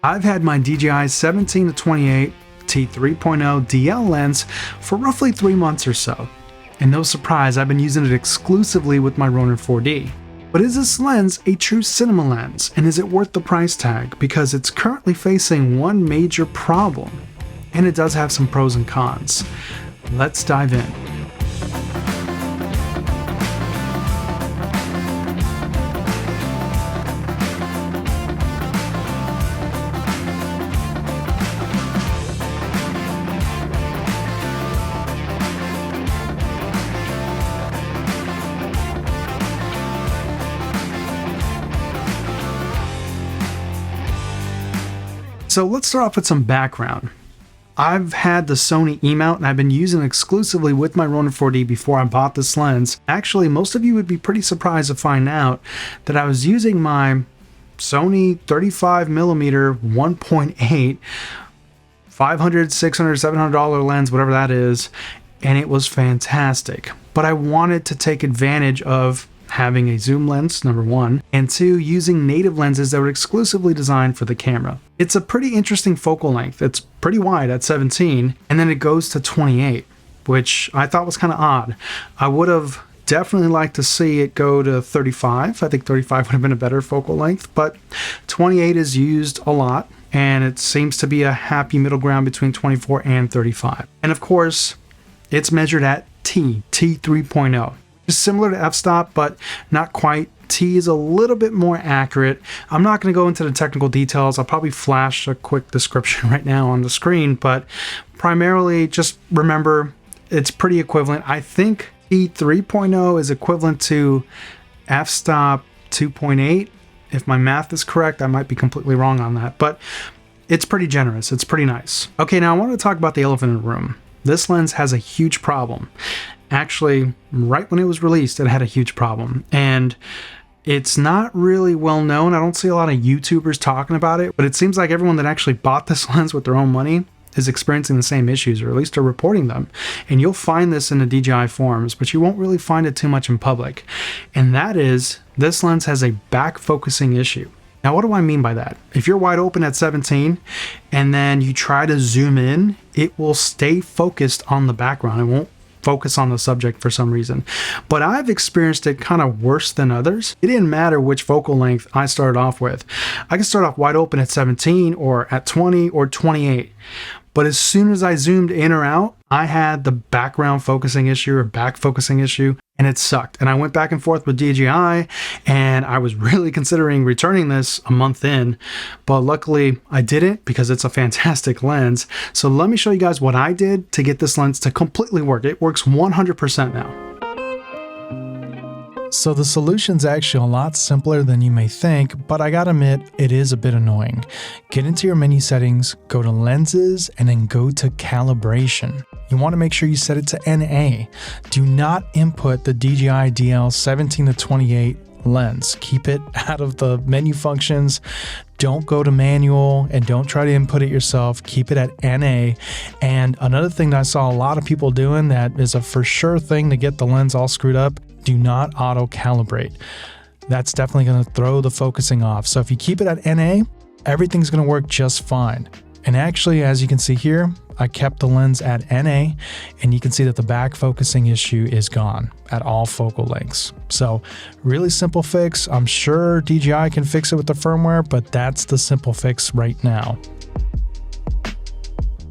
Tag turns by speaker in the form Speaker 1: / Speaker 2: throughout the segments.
Speaker 1: I've had my DJI 17-28 T3.0 DL lens for roughly 3 months or so. And no surprise, I've been using it exclusively with my Ronin 4D. But is this lens a true cinema lens, and is it worth the price tag? Because it's currently facing one major problem, and it does have some pros and cons. Let's dive in. So let's start off with some background. I've had the Sony E-mount and I've been using it exclusively with my Ronin 4D before I bought this lens. Actually, most of you would be pretty surprised to find out that I was using my Sony 35mm 1.8 $500, $600, $700 lens, whatever that is, and it was fantastic. But I wanted to take advantage of having a zoom lens, number one, and two, using native lenses that were exclusively designed for the camera. It's a pretty interesting focal length. It's pretty wide at 17, and then it goes to 28, which I thought was kind of odd. I would have definitely liked to see it go to 35. I think 35 would have been a better focal length, but 28 is used a lot, and it seems to be a happy middle ground between 24 and 35. And of course, it's measured at T 3.0. It's similar to f-stop, but not quite. T is a little bit more accurate. I'm not going to go into the technical details. I'll probably flash a quick description right now on the screen, but primarily just remember it's pretty equivalent. I think T 3.0 is equivalent to f-stop 2.8. If my math is correct, I might be completely wrong on that, but it's pretty generous. It's pretty nice. Okay, now I want to talk about the elephant in the room. This lens has a huge problem. Actually, right when it was released, it had a huge problem, and it's not really well known. I don't see a lot of YouTubers talking about it, but it seems like everyone that actually bought this lens with their own money is experiencing the same issues, or at least are reporting them. And you'll find this in the DJI forums, but you won't really find it too much in public. And that is, this lens has a back focusing issue. Now, what do I mean by that? If you're wide open at 17 and then you try to zoom in, it will stay focused on the background. It won't focus on the subject for some reason. But I've experienced it kind of worse than others. It didn't matter which focal length I started off with. I could start off wide open at 17 or at 20 or 28. But as soon as I zoomed in or out, I had the background focusing issue or back focusing issue, and it sucked. And I went back and forth with DJI, and I was really considering returning this a month in, but luckily I didn't because it's a fantastic lens. So let me show you guys what I did to get this lens to completely work. It works 100% now. So the solution's actually a lot simpler than you may think, but I gotta admit, it is a bit annoying. Get into your menu settings, go to lenses, and then go to calibration. You want to make sure you set it to NA. Do not input the DJI DL 17-28 lens. Keep it out of the menu functions. Don't go to manual and don't try to input it yourself. Keep it at NA. And another thing that I saw a lot of people doing that is a for sure thing to get the lens all screwed up, do not auto calibrate. That's definitely going to throw the focusing off. So if you keep it at NA, everything's going to work just fine. And actually, as you can see here, I kept the lens at NA, and you can see that the back focusing issue is gone at all focal lengths. So really simple fix. I'm sure DJI can fix it with the firmware, but that's the simple fix right now.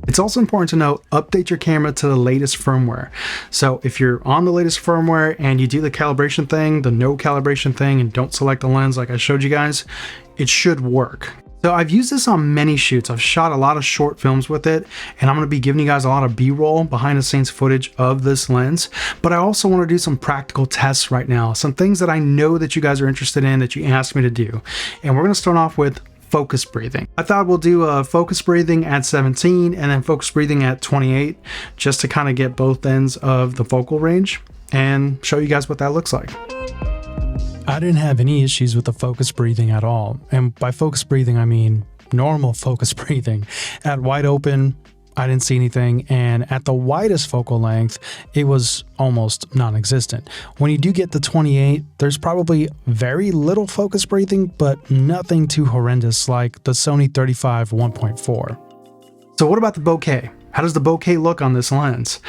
Speaker 1: It's also important to note, update your camera to the latest firmware. So if you're on the latest firmware and you do the calibration thing, the no calibration thing, and don't select the lens like I showed you guys, it should work. So I've used this on many shoots. I've shot a lot of short films with it, and I'm going to be giving you guys a lot of B-roll behind the scenes footage of this lens. But I also want to do some practical tests right now, some things that I know that you guys are interested in that you asked me to do. And we're going to start off with focus breathing. I thought we'll do a focus breathing at 17 and then focus breathing at 28, just to kind of get both ends of the focal range and show you guys what that looks like. I didn't have any issues with the focus breathing at all. And by focus breathing, I mean normal focus breathing. At wide open, I didn't see anything, and at the widest focal length, it was almost non-existent. When you do get the 28, there's probably very little focus breathing, but nothing too horrendous like the Sony 35 1.4. So what about the bokeh? How does the bokeh look on this lens?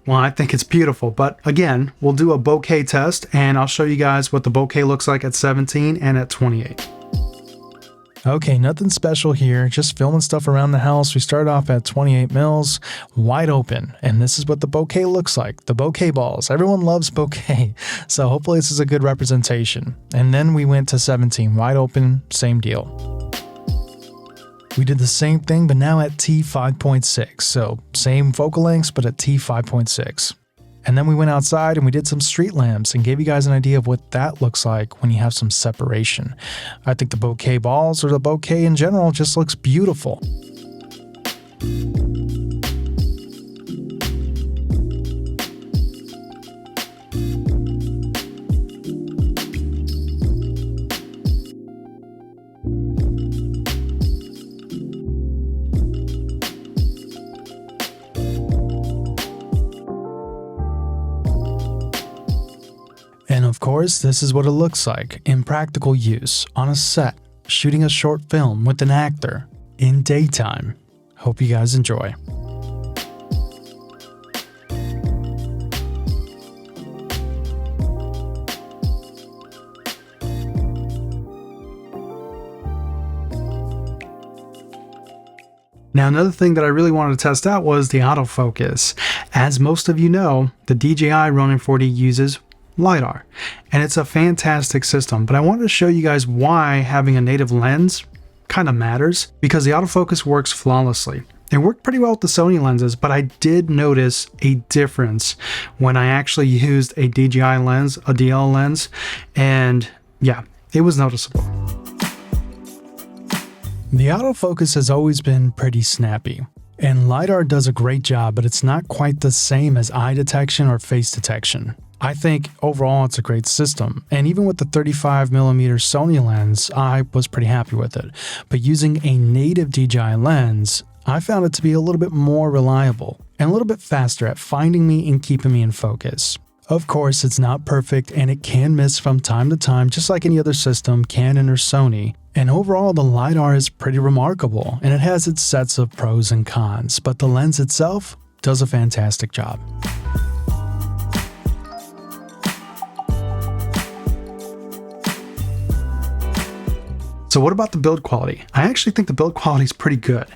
Speaker 1: Well, I think it's beautiful, but again, we'll do a bokeh test and I'll show you guys what the bokeh looks like at 17 and at 28. Okay, nothing special here, just filming stuff around the house. We started off at 28 mils, wide open, and this is what the bokeh looks like, the bokeh balls. Everyone loves bokeh, so hopefully this is a good representation. And then we went to 17, wide open, same deal. We did the same thing, but now at t5.6, so same focal lengths, but at t5.6. And then we went outside and we did some street lamps and gave you guys an idea of what that looks like when you have some separation. I think the bokeh balls, or the bokeh in general, just looks beautiful. And of course, this is what it looks like in practical use on a set, shooting a short film with an actor in daytime. Hope you guys enjoy. Now, another thing that I really wanted to test out was the autofocus. As most of you know, the DJI Ronin 40 uses LiDAR, and it's a fantastic system, but I wanted to show you guys why having a native lens kind of matters, because the autofocus works flawlessly. It worked pretty well with the Sony lenses, but I did notice a difference when I actually used a DJI lens, a DL lens, and yeah, it was noticeable. The autofocus has always been pretty snappy, and LiDAR does a great job, but it's not quite the same as eye detection or face detection. I think overall it's a great system, and even with the 35mm Sony lens, I was pretty happy with it. But using a native DJI lens, I found it to be a little bit more reliable and a little bit faster at finding me and keeping me in focus. Of course, it's not perfect and it can miss from time to time, just like any other system, Canon or Sony. And overall, the LiDAR is pretty remarkable, and it has its sets of pros and cons, but the lens itself does a fantastic job. So what about the build quality? I actually think the build quality is pretty good.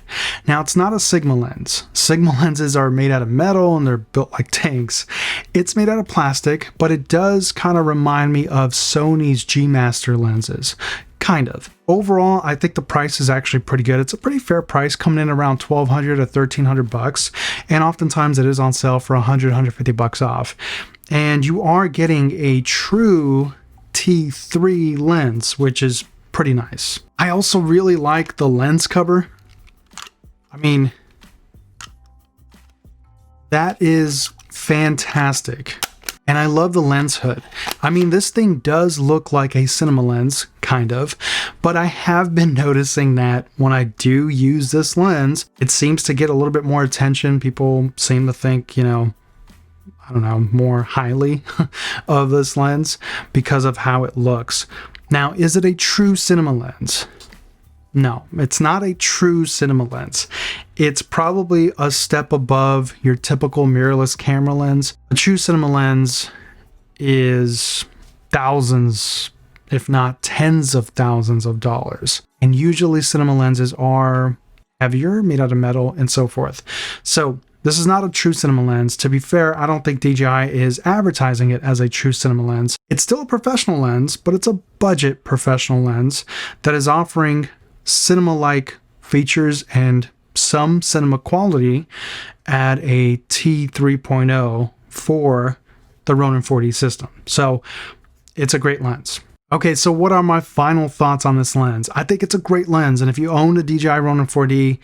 Speaker 1: Now, it's not a Sigma lens. Sigma lenses are made out of metal and they're built like tanks. It's made out of plastic, but it does kind of remind me of Sony's G Master lenses. Kind of. Overall, I think the price is actually pretty good. It's a pretty fair price, coming in around $1,200 to $1,300, and oftentimes it is on sale for $100, $150 off. And you are getting a true T3 lens, which is pretty nice. I also really like the lens cover. I mean, that is fantastic. And I love the lens hood. I mean, this thing does look like a cinema lens, kind of, but I have been noticing that when I do use this lens, it seems to get a little bit more attention. People seem to think, you know, I don't know, more highly of this lens because of how it looks. Now, is it a true cinema lens? No, it's not a true cinema lens. It's probably a step above your typical mirrorless camera lens. A true cinema lens is thousands, if not tens of thousands of dollars. And usually cinema lenses are heavier, made out of metal, and so forth. So this is not a true cinema lens. To be fair, I don't think DJI is advertising it as a true cinema lens. It's still a professional lens, but it's a budget professional lens that is offering cinema-like features and some cinema quality at a T3.0 for the Ronin 40 system. So it's a great lens. Okay, so what are my final thoughts on this lens? I think it's a great lens, and if you own a DJI Ronin 4D,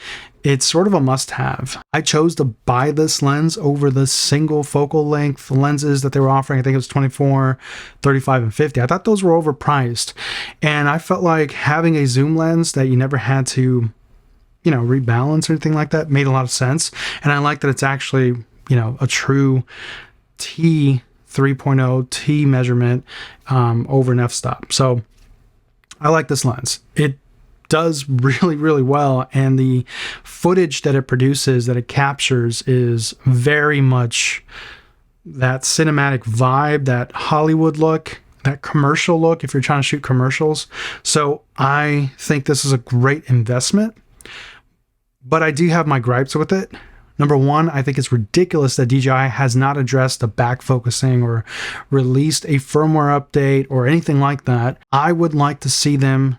Speaker 1: it's sort of a must-have. I chose to buy this lens over the single focal length lenses that they were offering. I think it was 24, 35, and 50. I thought those were overpriced, and I felt like having a zoom lens that you never had to, rebalance or anything like that. It made a lot of sense. And I like that it's actually, a true T 3.0 T measurement over an f-stop. So I like this lens. It does really, really well, and the footage that it produces, that it captures, is very much that cinematic vibe, that Hollywood look, that commercial look if you're trying to shoot commercials. So I think this is a great investment, but I do have my gripes with it. Number one, I think it's ridiculous that DJI has not addressed the back focusing or released a firmware update or anything like that. I would like to see them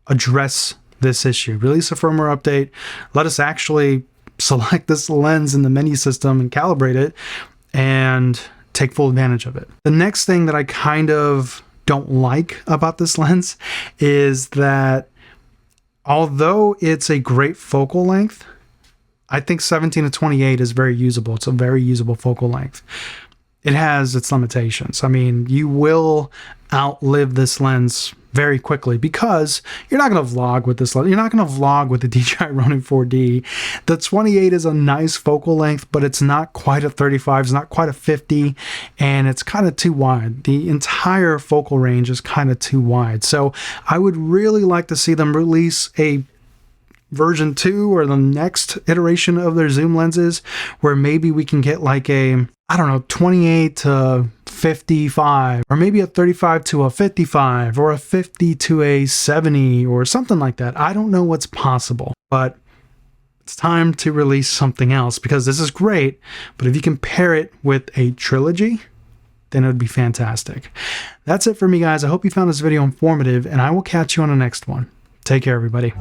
Speaker 1: address this issue. Release a firmware update. Let us actually select this lens in the menu system and calibrate it and take full advantage of it. The next thing that I kind of don't like about this lens is that although it's a great focal length, I think 17-28 is very usable. It's a very usable focal length. It has its limitations. I mean, you will outlive this lens very quickly because you're not going to vlog with this lens. You're not going to vlog with the DJI Ronin 4D. The 28 is a nice focal length, but it's not quite a 35. It's not quite a 50, and it's kind of too wide. The entire focal range is kind of too wide. So I would really like to see them release a version 2 or the next iteration of their zoom lenses where maybe we can get like a, 28 to 55, or maybe a 35 to a 55, or a 50 to a 70, or something like that. I don't know what's possible, but it's time to release something else, because this is great, but if you can pair it with a trilogy, then it would be fantastic. That's it for me, guys. I hope you found this video informative, and I will catch you on the next one. Take care, everybody.